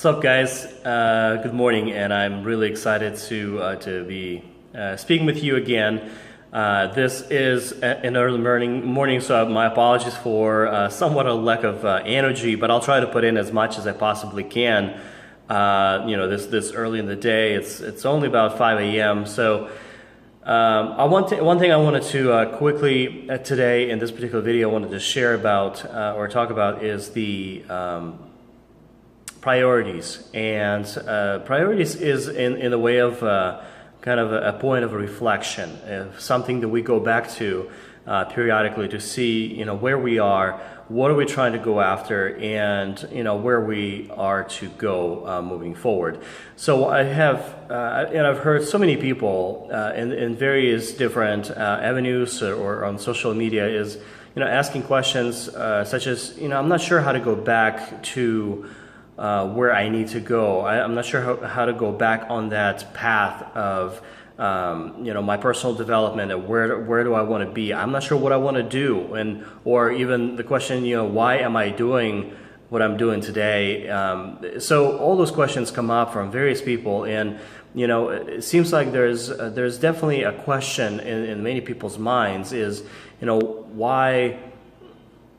What's up, guys? Good morning, and I'm really excited to be speaking with you again. This is an early morning, so my apologies for somewhat a lack of energy, but I'll try to put in as much as I possibly can. This early in the day. It's only about 5 a.m. So one thing I wanted to quickly today in this particular video I wanted to share about or talk about is the priorities. And priorities is in the way of kind of a point of reflection, something that we go back to periodically to see, where we are, what are we trying to go after, and where we are to go moving forward. So I have, I've heard so many people in various different avenues or on social media is, asking questions such as, I'm not sure how to go back to where I need to go. I'm not sure how to go back on that path of my personal development and where do I want to be. I'm not sure what I want to do, or even the question, why am I doing what I'm doing today? So all those questions come up from various people, and it seems like there's definitely a question in many people's minds is, why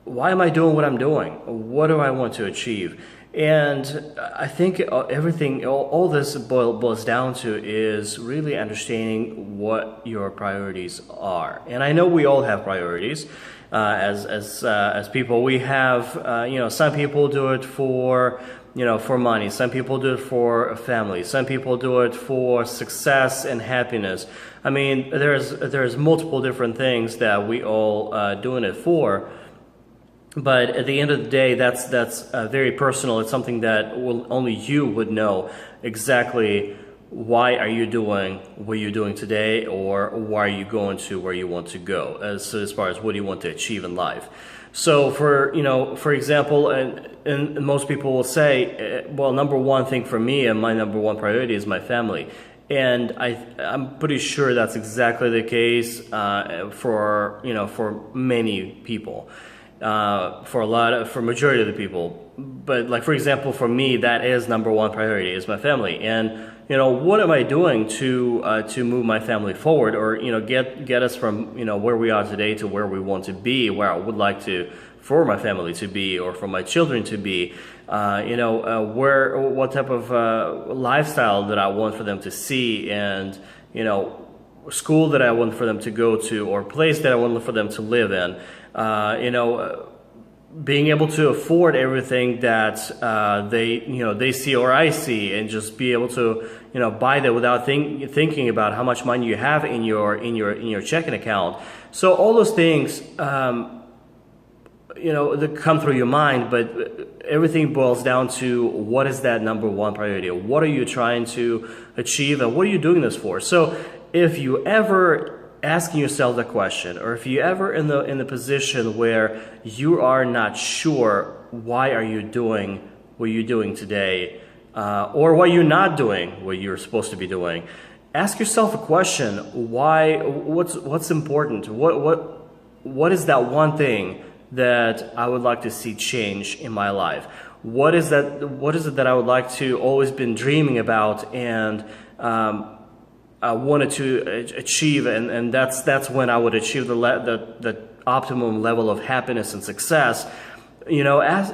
am I doing what I'm doing? What do I want to achieve? And I think all this boils down to is really understanding what your priorities are. And I know we all have priorities as people. We have, some people do it for money. Some people do it for family. Some people do it for success and happiness. I mean, there's multiple different things that we all doing it for. But at the end of the day, that's very personal. It's something that only you would know exactly. Why are you doing what you're doing today, or why are you going to where you want to go as far as what do you want to achieve in life? So for example, and most people will say, well, number one thing for me and my number one priority is my family. And I'm pretty sure that's exactly the case for many people. For majority of the people, but like for example, for me, that is number one priority is my family, and what am I doing to move my family forward, or get us from where we are today to where we want to be, where I would like for my family to be, or for my children to be, what type of lifestyle that I want for them to see, and school that I want for them to go to, or place that I want for them to live in. Being able to afford everything that they see or I see, and just be able to buy that without thinking about how much money you have in your checking account. So all those things that come through your mind, but everything boils down to what is that number one priority? What are you trying to achieve, and what are you doing this for? So if you ever asking yourself the question, or if you ever in the position where you are not sure why are you doing what you're doing today, or why you're not doing what you're supposed to be doing, ask yourself a question: why? What's important? What is that one thing that I would like to see change in my life? What is that? What is it that I would like to always been dreaming about, and I wanted to achieve, and that's when I would achieve the optimum level of happiness and success, that's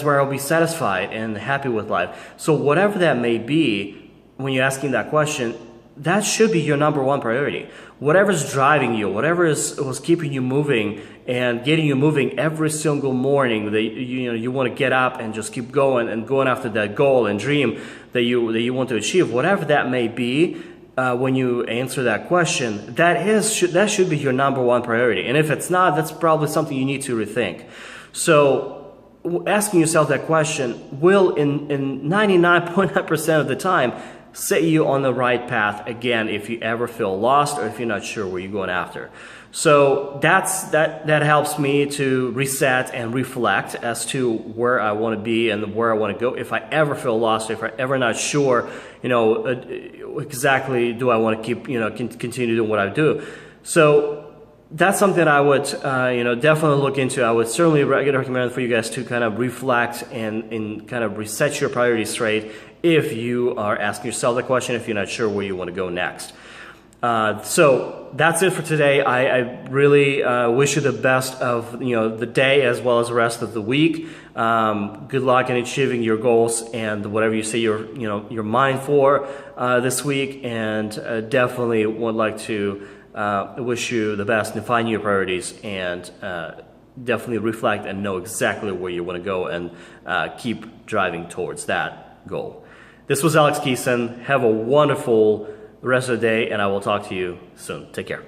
where I'll be satisfied and happy with life. So whatever that may be, when you're asking that question, that should be your number one priority. Whatever's driving you, whatever was keeping you moving and getting you moving every single morning, that you want to get up and just keep going and going after that goal and dream that you want to achieve, whatever that may be. When you answer that question, that should be your number one priority. And if it's not, that's probably something you need to rethink. So asking yourself that question will, in 99.9% of the time, set you on the right path again if you ever feel lost, or if you're not sure where you're going after. So that helps me to reset and reflect as to where I want to be and where I want to go. If I ever feel lost, if I ever not sure, exactly do I want to keep, continue doing what I do. So that's something I would, definitely look into. I would certainly recommend for you guys to kind of reflect and kind of reset your priorities straight if you are asking yourself the question, if you're not sure where you want to go next. So that's it for today. I really wish you the best of the day as well as the rest of the week. Good luck in achieving your goals and whatever you say your mind for this week. And definitely would like to wish you the best in finding your priorities, and definitely reflect and know exactly where you want to go and keep driving towards that goal. This was Alex Keeson. Have a wonderful rest of the day, and I will talk to you soon. Take care.